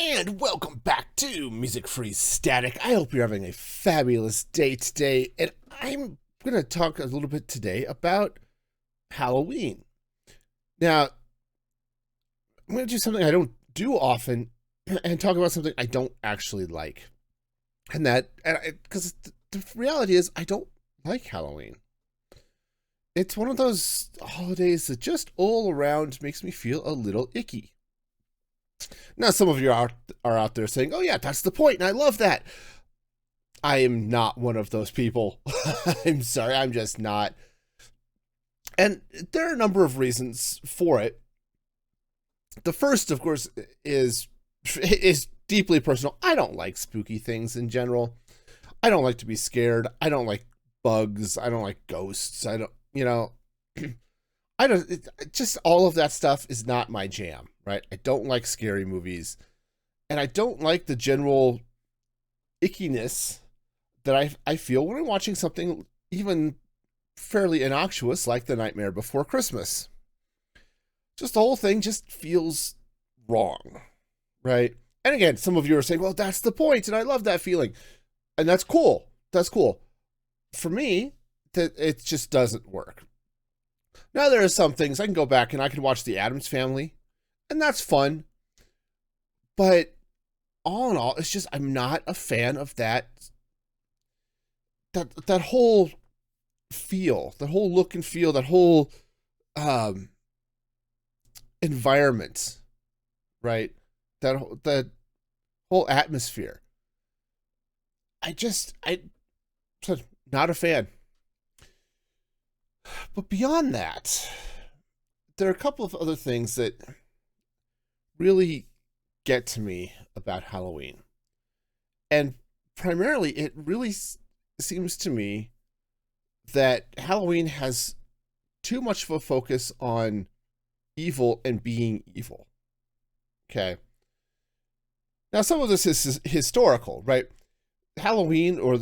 And welcome back to Music Free Static. I hope you're having a fabulous day today. And I'm going to talk a little bit today about Halloween. Now, I'm going to do something I don't do often and talk about something I don't actually like. And that, because the reality is, I don't like Halloween. It's one of those holidays that just all around makes me feel a little icky. Now, some of you are out there saying, oh yeah, that's the point, and I love that. I am not one of those people. I'm sorry, I'm just not. And there are a number of reasons for it. The first, of course, is deeply personal. I don't like spooky things in general. I don't like to be scared. I don't like bugs. I don't like ghosts. I don't, just all of that stuff is not my jam, right? I don't like scary movies, and I don't like the general ickiness that I feel when I'm watching something even fairly innocuous like The Nightmare Before Christmas. Just the whole thing just feels wrong, right? And again, some of you are saying, well, that's the point, and I love that feeling. And that's cool. That's cool. For me, it just doesn't work. Now, there are some things I can go back and I can watch The Addams Family, and that's fun. But all in all, it's just I'm not a fan of that whole feel, that whole look and feel, that whole environment, right? That whole atmosphere. I'm not a fan. But beyond that, there are a couple of other things that really get to me about Halloween. And primarily, it really seems to me that Halloween has too much of a focus on evil and being evil. Okay. Now, some of this is historical, right? Halloween or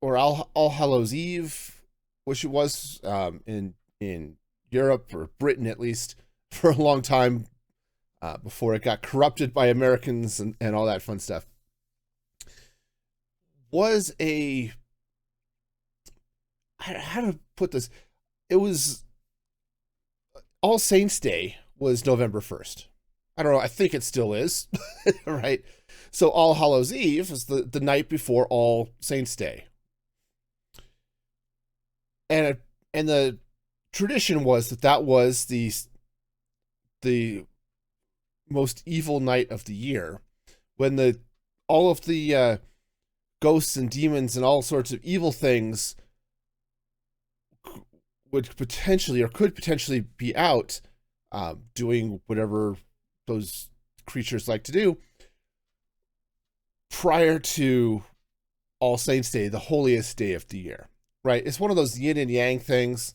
or All Hallows Eve, which it was in Europe, or Britain at least, for a long time before it got corrupted by Americans and all that fun stuff, was how to put this? It was All Saints Day was November 1st. I don't know, I think it still is, right? So All Hallows Eve is the night before All Saints Day. And the tradition was that was the most evil night of the year, when all of the ghosts and demons and all sorts of evil things could potentially be out doing whatever those creatures like to do prior to All Saints Day, the holiest day of the year. Right? It's one of those yin and yang things.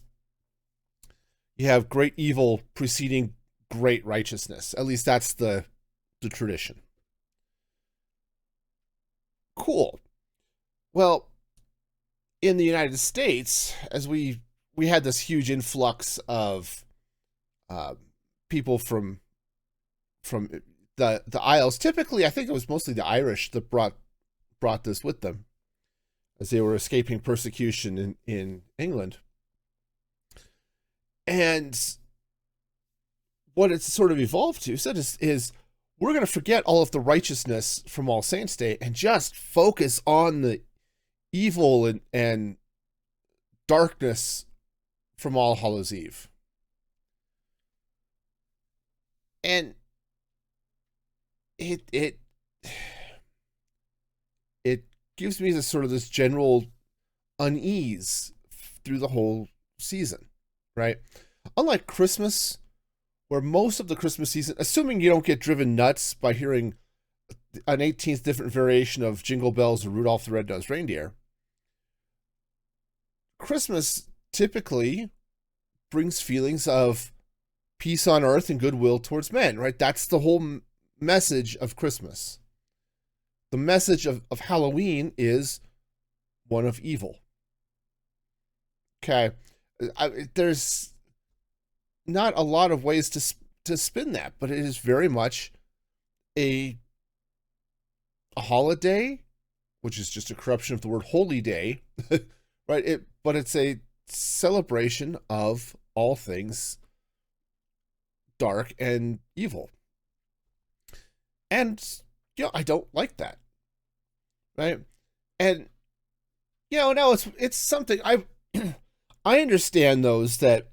You have great evil preceding great righteousness. At least that's the tradition. Cool. Well, in the United States, as we had this huge influx of people from the Isles. Typically, I think it was mostly the Irish that brought this with them, as they were escaping persecution in England. And what it's sort of evolved to is we're going to forget all of the righteousness from All Saints Day and just focus on the evil and darkness from All Hallows Eve. And it gives me this general unease through the whole season, right? Unlike Christmas, where most of the Christmas season, assuming you don't get driven nuts by hearing an 18th different variation of Jingle Bells or Rudolph the Red-Nosed Reindeer, Christmas typically brings feelings of peace on earth and goodwill towards men, right? That's the whole message of Christmas. The message of Halloween is one of evil. Okay. There's not a lot of ways to spin that, but it is very much a a holiday, which is just a corruption of the word holy day, right? But it's a celebration of all things dark and evil. And, I don't like that, right? And, no, it's something I understand those that,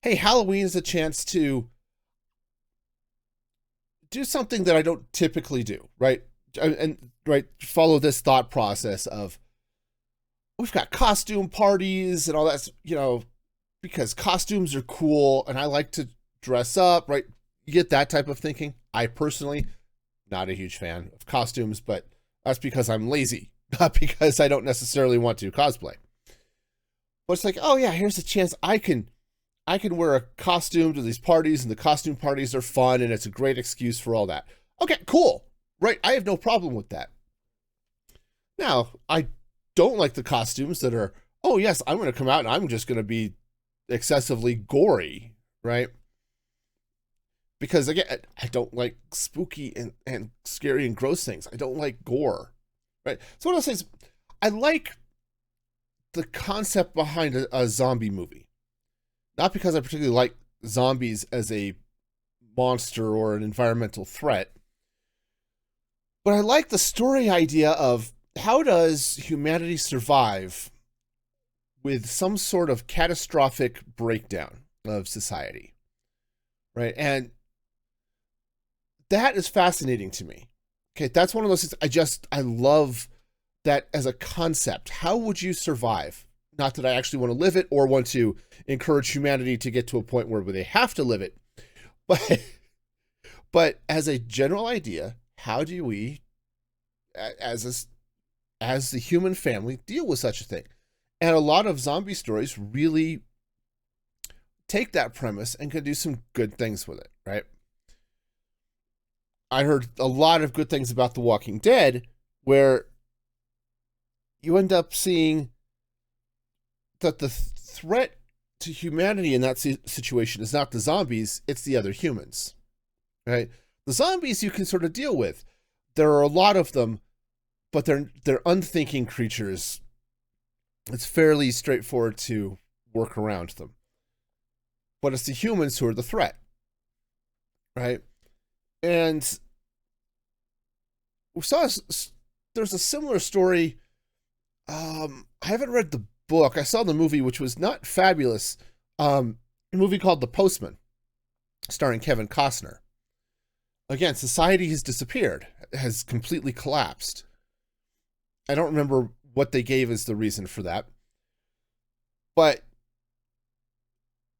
hey, Halloween is a chance to do something that I don't typically do, right? And right, follow this thought process of we've got costume parties and all that, because costumes are cool and I like to dress up, right? You get that type of thinking. I personally, not a huge fan of costumes, but that's because I'm lazy, not because I don't necessarily want to cosplay. But it's like, oh yeah, here's a chance I can wear a costume to these parties, and the costume parties are fun, and it's a great excuse for all that. Okay, cool. Right, I have no problem with that. Now, I don't like the costumes that are, oh yes, I'm going to come out and I'm just going to be excessively gory, right? Because again, I don't like spooky and scary and gross things. I don't like gore, right? So what I'll say is, I like the concept behind a zombie movie. Not because I particularly like zombies as a monster or an environmental threat, but I like the story idea of how does humanity survive with some sort of catastrophic breakdown of society, right? And that is fascinating to me. Okay, that's one of those things I love that as a concept. How would you survive? Not that I actually want to live it or want to encourage humanity to get to a point where they have to live it, but as a general idea, how do we, as the human family, deal with such a thing? And a lot of zombie stories really take that premise and can do some good things with it, right? I heard a lot of good things about The Walking Dead, where you end up seeing that the threat to humanity in that situation is not the zombies, it's the other humans, right? The zombies you can sort of deal with. There are a lot of them, but they're unthinking creatures. It's fairly straightforward to work around them. But it's the humans who are the threat, right? And we saw there's a similar story. I haven't read the book. I saw the movie, which was not fabulous. A movie called The Postman, starring Kevin Costner. Again, society has disappeared, has completely collapsed. I don't remember what they gave as the reason for that. But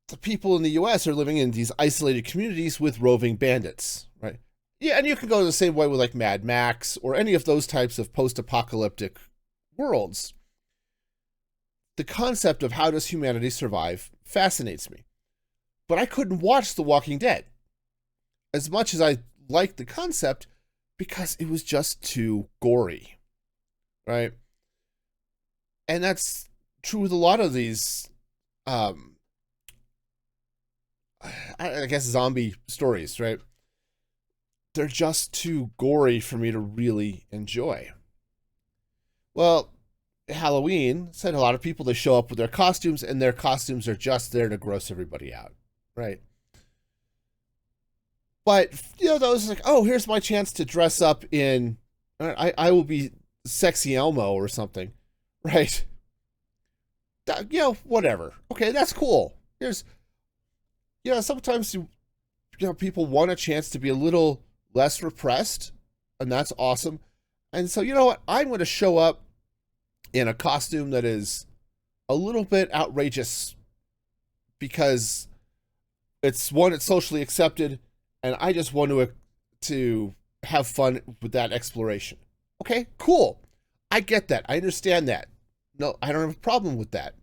the people in the US are living in these isolated communities with roving bandits, right? Yeah, and you can go the same way with like Mad Max or any of those types of post-apocalyptic worlds. The concept of how does humanity survive fascinates me. But I couldn't watch The Walking Dead as much as I liked the concept because it was just too gory, right? And that's true with a lot of these, I guess, zombie stories, right? They're just too gory for me to really enjoy. Well, Halloween said a lot of people, they show up with their costumes, and their costumes are just there to gross everybody out, right? But those like, oh, here's my chance to dress up in, I will be sexy Elmo or something, right? Whatever. Okay, that's cool. Here's, sometimes people want a chance to be a little less repressed, and that's awesome. And so, you know what? I'm going to show up in a costume that is a little bit outrageous because it's socially accepted, and I just want to have fun with that exploration. Okay, cool. I get that. I understand that. No, I don't have a problem with that.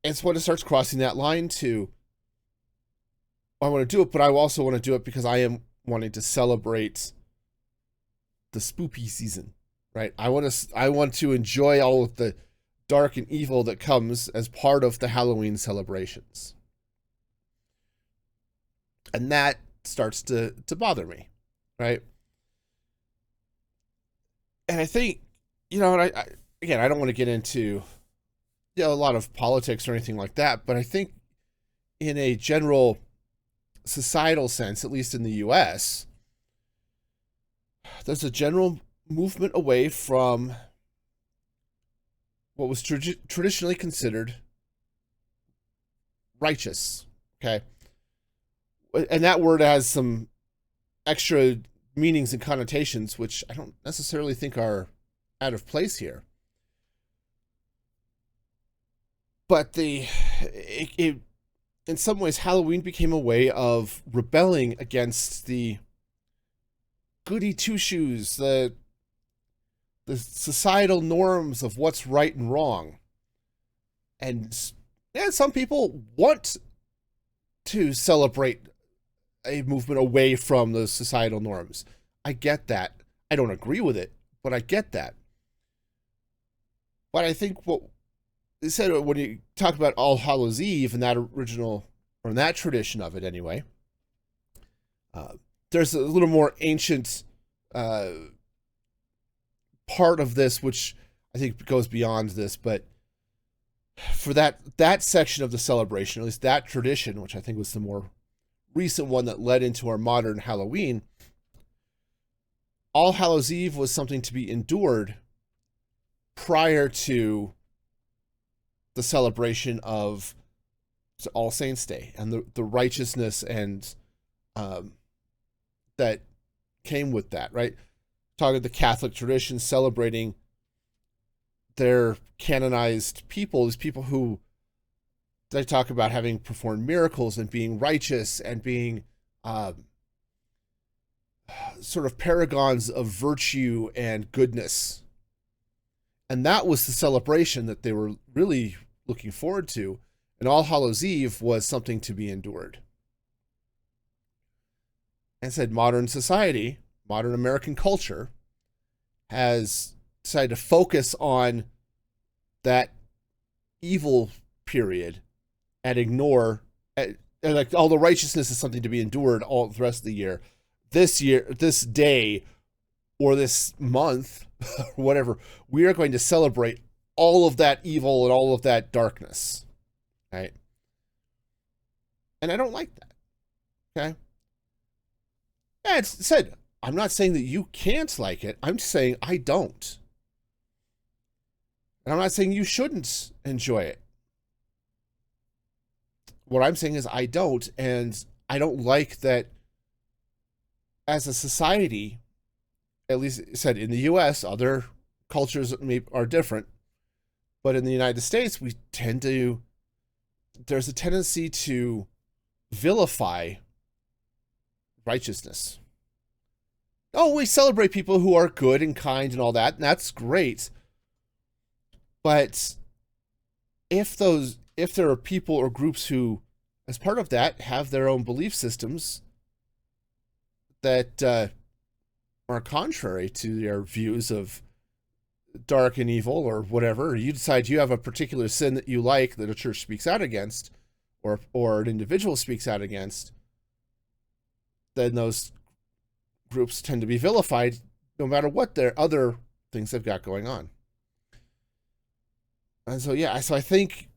It's when it starts crossing that line to, I want to do it, but I also want to do it because I am wanting to celebrate the spooky season, right? I want to enjoy all of the dark and evil that comes as part of the Halloween celebrations. And that starts to bother me, right? And I think, and again, I don't want to get into a lot of politics or anything like that, but I think in a general societal sense, at least in the US, there's a general movement away from what was traditionally considered righteous. Okay. And that word has some extra meanings and connotations, which I don't necessarily think are out of place here. But in some ways, Halloween became a way of rebelling against the goody two shoes, the societal norms of what's right and wrong. And some people want to celebrate a movement away from those societal norms. I get that. I don't agree with it, but I get that. But I think what they said when you talk about All Hallows Eve and that original, or that tradition of it anyway, there's a little more ancient part of this, which I think goes beyond this, but for that section of the celebration, at least that tradition, which I think was the more recent one that led into our modern Halloween, All Hallows Eve was something to be endured prior to the celebration of All Saints Day and the righteousness and that came with that, right? Talking the Catholic tradition, celebrating their canonized people, these people who they talk about having performed miracles and being righteous and being sort of paragons of virtue and goodness. And that was the celebration that they were really looking forward to. And All Hallows Eve was something to be endured. And said modern society, modern American culture, has decided to focus on that evil period and ignore, and like all the righteousness is something to be endured all the rest of the year. This year, this day, or this month, whatever, we are going to celebrate all of that evil and all of that darkness, right? And I don't like that, okay? And it's said, I'm not saying that you can't like it. I'm just saying I don't. And I'm not saying you shouldn't enjoy it. What I'm saying is I don't, and I don't like that as a society, at least said in the US, other cultures are different, but in the United States, there's a tendency to vilify righteousness. Oh, we celebrate people who are good and kind and all that, and that's great. But if there are people or groups who, as part of that, have their own belief systems that are contrary to their views of dark and evil or whatever, or you decide you have a particular sin that you like that a church speaks out against, or an individual speaks out against, then those groups tend to be vilified no matter what their other things they've got going on. And so, yeah, so I think,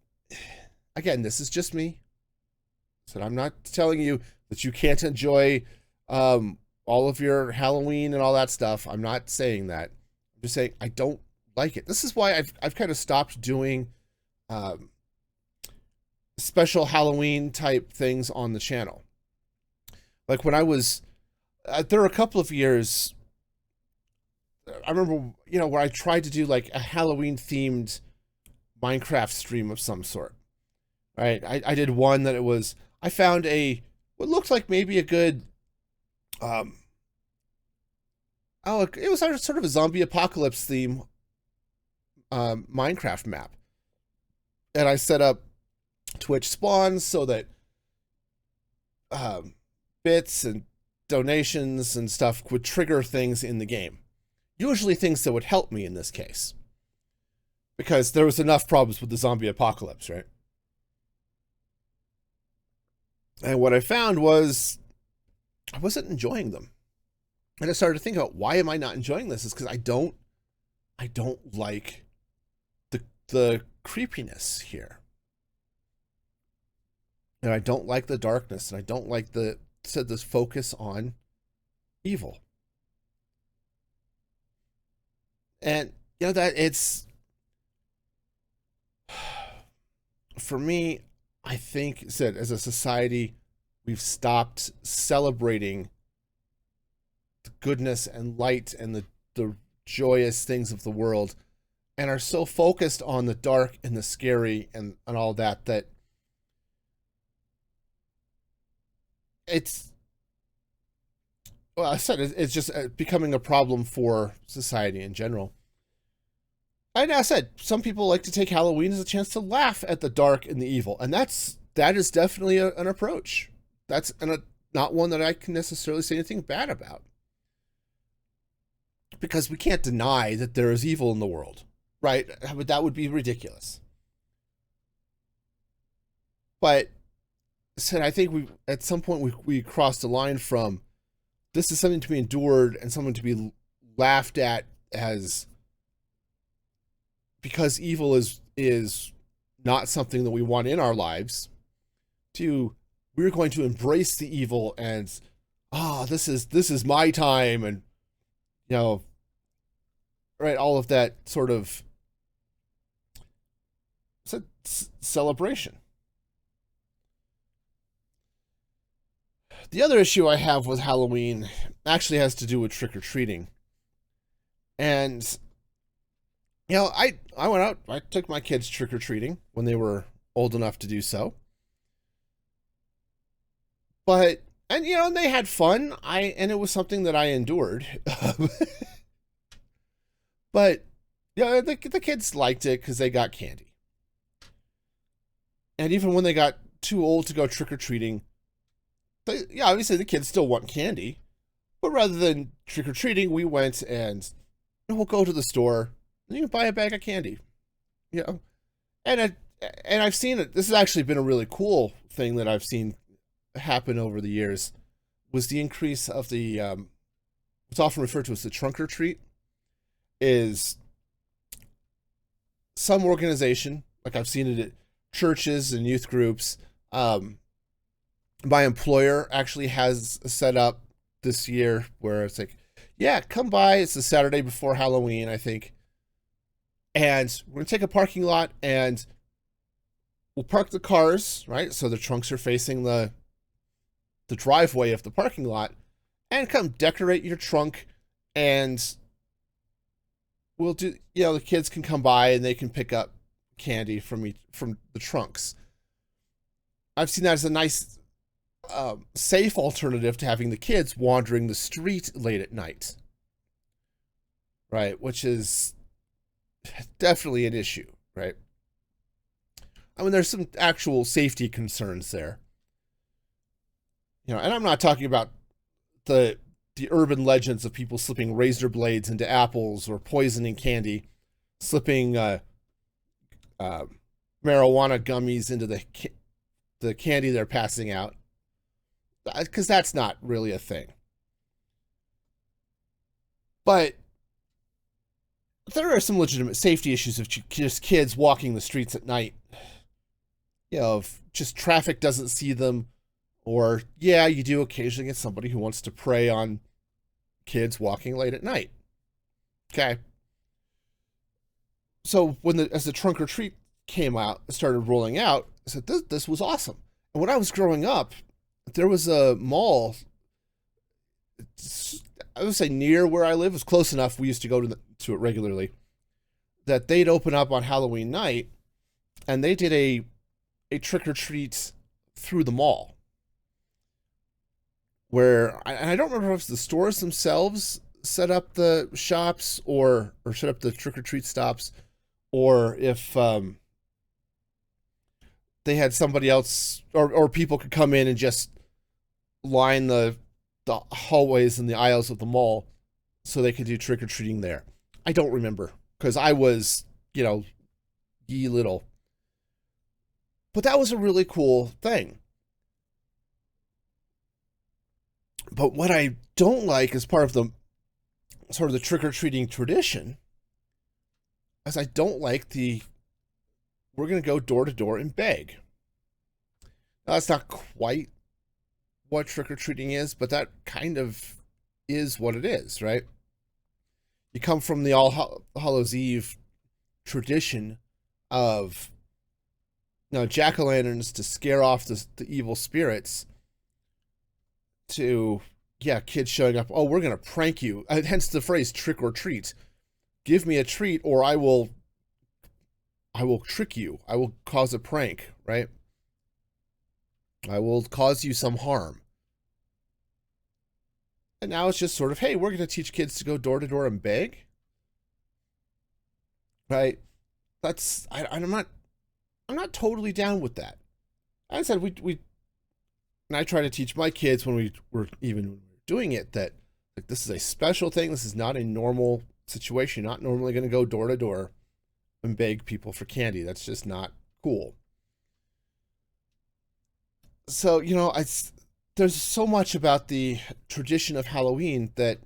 again, this is just me. So I'm not telling you that you can't enjoy all of your Halloween and all that stuff. I'm not saying that. I'm just saying I don't like it. This is why I've kind of stopped doing special Halloween type things on the channel. Like when I was, there were a couple of years, I remember, where I tried to do like a Halloween themed Minecraft stream of some sort. Right? I did one that I found what looked like maybe a good, it was sort of a zombie apocalypse theme Minecraft map. And I set up Twitch spawns so that bits and donations and stuff would trigger things in the game. Usually things that would help me in this case. Because there was enough problems with the zombie apocalypse, right? And what I found was I wasn't enjoying them. And I started to think about, why am I not enjoying this? It's because I don't I don't like the creepiness here. And I don't like the darkness, and I don't like this focus on evil. And that it's for me, I think said as a society, we've stopped celebrating the goodness and light and the joyous things of the world, and are so focused on the dark and the scary and all that it's, well, I said it's just becoming a problem for society in general. And I said some people like to take Halloween as a chance to laugh at the dark and the evil, and that is definitely an approach. That's not one that I can necessarily say anything bad about, because we can't deny that there is evil in the world, right? But that would be ridiculous. But said I think we at some point we crossed a line from this is something to be endured and something to be laughed at as because evil is not something that we want in our lives, to we're going to embrace the evil and this is my time, and right, all of that sort of celebration. The other issue I have with Halloween actually has to do with trick-or-treating. And I went out, I took my kids trick-or-treating when they were old enough to do so. But and they had fun. And it was something that I endured. But the kids liked it because they got candy. And even when they got too old to go trick-or-treating, obviously the kids still want candy, but rather than trick-or-treating, we went and we'll go to the store and you can buy a bag of candy, and I've seen it. This has actually been a really cool thing that I've seen happen over the years, was the increase of the what's often referred to as the trunk or treat. Is some organization, like I've seen it at churches and youth groups. My employer actually has set up this year where it's like, yeah, come by. It's the Saturday before Halloween, I think. And we're going to take a parking lot and we'll park the cars, right? So the trunks are facing the driveway of the parking lot, and come decorate your trunk, and we'll do, the kids can come by and they can pick up candy from the trunks. I've seen that as a nice safe alternative to having the kids wandering the street late at night, right? Which is definitely an issue, right? I mean, there's some actual safety concerns there, and I'm not talking about the urban legends of people slipping razor blades into apples or poisoning candy, slipping marijuana gummies into the candy they're passing out, because that's not really a thing. But there are some legitimate safety issues of just kids walking the streets at night. If just traffic doesn't see them, or you do occasionally get somebody who wants to prey on kids walking late at night. Okay. So as the trunk or treat started rolling out, I said this was awesome. And when I was growing up, there was a mall, I would say near where I live. It was close enough. We used to go to it regularly. That they'd open up on Halloween night, and they did a trick or treat through the mall. Where I don't remember if the stores themselves set up the shops or set up the trick or treat stops, or if they had somebody else or people could come in and just line the hallways and the aisles of the mall so they could do trick-or-treating there. I don't remember, because I was, ye little. But that was a really cool thing. But what I don't like as part of the sort of the trick-or-treating tradition as I don't like the we're going to go door to door and beg. Now, that's not quite what trick or treating is, but that kind of is what it is, right? You come from the All Hallows Eve tradition of jack o' lanterns to scare off the evil spirits, to kids showing up. Oh, we're gonna prank you. Hence the phrase trick or treat. Give me a treat, or I will trick you. I will cause a prank, right? I will cause you some harm. And now it's just sort of, hey, we're going to teach kids to go door to door and beg, right? I'm not totally down with that. As I said, and I try to teach my kids when we were even doing it that like this is a special thing. This is not a normal situation. You're not normally going to go door to door and beg people for candy. That's just not cool. So, there's so much about the tradition of Halloween that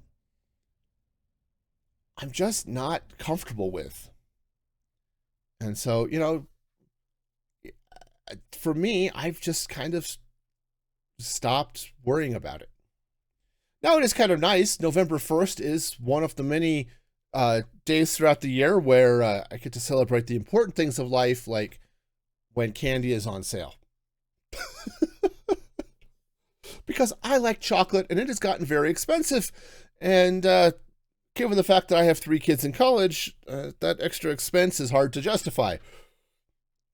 I'm just not comfortable with. And so, for me, I've just kind of stopped worrying about it. Now, it is kind of nice. November 1st is one of the many days throughout the year where I get to celebrate the important things of life, like when candy is on sale. Because I like chocolate, and it has gotten very expensive. And given the fact that I have 3 kids in college, that extra expense is hard to justify.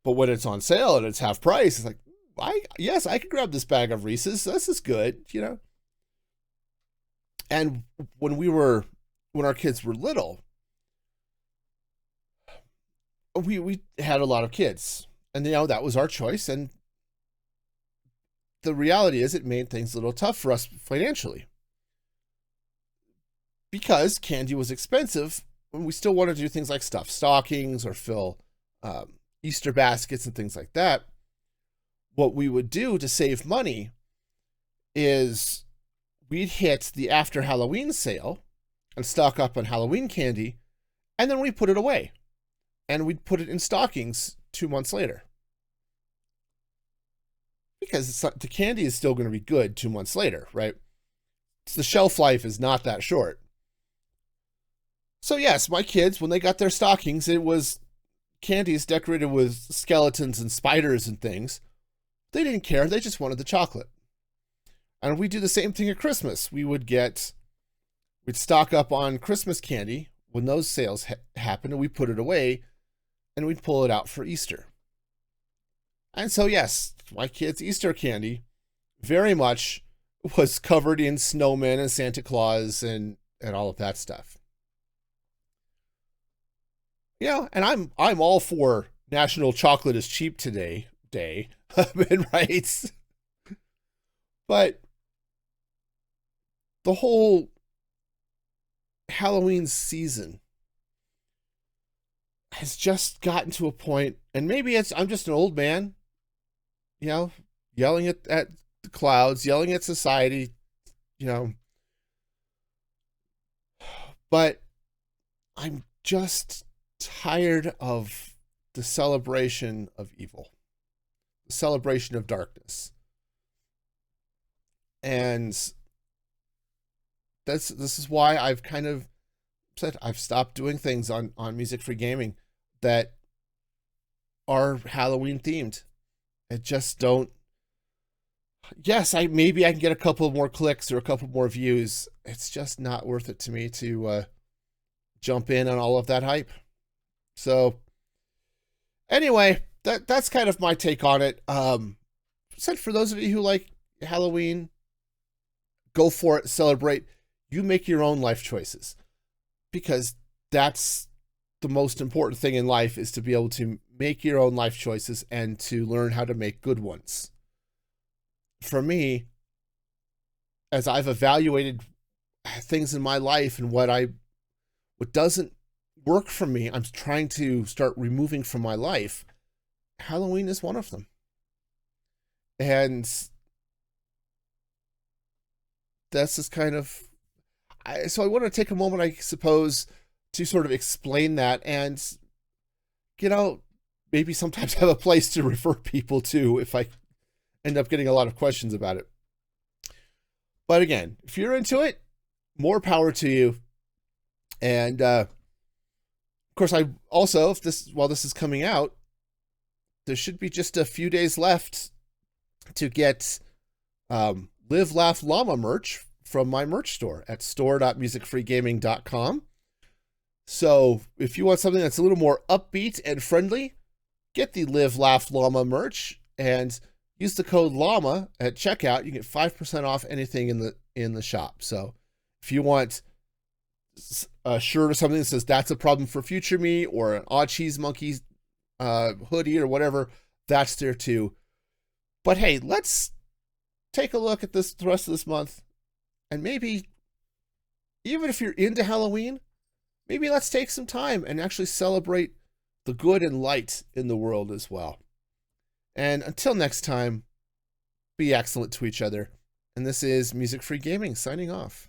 But when it's on sale and it's half price, it's like, I could grab this bag of Reese's. This is good, And when our kids were little, we had a lot of kids, and that was our choice. And the reality is, it made things a little tough for us financially because candy was expensive, and we still wanted to do things like stuff stockings or fill Easter baskets and things like that. What we would do to save money is we'd hit the after Halloween sale and stock up on Halloween candy, and then we put it away, and we'd put it in stockings 2 months later. Because the candy is still going to be good 2 months later, right? The shelf life is not that short. So yes, my kids, when they got their stockings, it was candies decorated with skeletons and spiders and things. They didn't care. They just wanted the chocolate. And we do the same thing at Christmas. We'd stock up on Christmas candy when those sales happened, and we put it away, and we'd pull it out for Easter. And so, yes, my kids' Easter candy very much was covered in snowmen and Santa Claus and all of that stuff. And I'm all for National Chocolate is Cheap Today Day, right? But the whole Halloween season has just gotten to a point, and maybe I'm just an old man, yelling at the clouds, yelling at society, but I'm just tired of the celebration of evil, the celebration of darkness. And this is why I've kind of said I've stopped doing things on Music Free Gaming that are Halloween themed. I just don't. Yes, maybe I can get a couple more clicks or a couple more views. It's just not worth it to me to jump in on all of that hype. So anyway, that's kind of my take on it. Said for those of you who like Halloween, go for it, celebrate. You make your own life choices, because that's the most important thing in life, is to be able to make your own life choices and to learn how to make good ones. For me, as I've evaluated things in my life and what doesn't work for me, I'm trying to start removing from my life. Halloween is one of them. And that's just kind of, so I want to take a moment, I suppose, to sort of explain that. And maybe sometimes have a place to refer people to if I end up getting a lot of questions about it. But again, if you're into it, more power to you. And of course, I also, while this is coming out, there should be just a few days left to get Live Laugh Llama merch from my merch store at store.musicfreegaming.com. So if you want something that's a little more upbeat and friendly, get the Live Laugh Llama merch and use the code LLAMA at checkout. You get 5% off anything in the shop. So if you want a shirt or something that says "That's a problem for future me," or an Odd Cheese Monkeys hoodie or whatever, that's there too. But hey, let's take a look at the rest of this month, and maybe even if you're into Halloween, maybe let's take some time and actually celebrate the good and light in the world as well. And until next time, be excellent to each other. And this is Music Free Gaming signing off.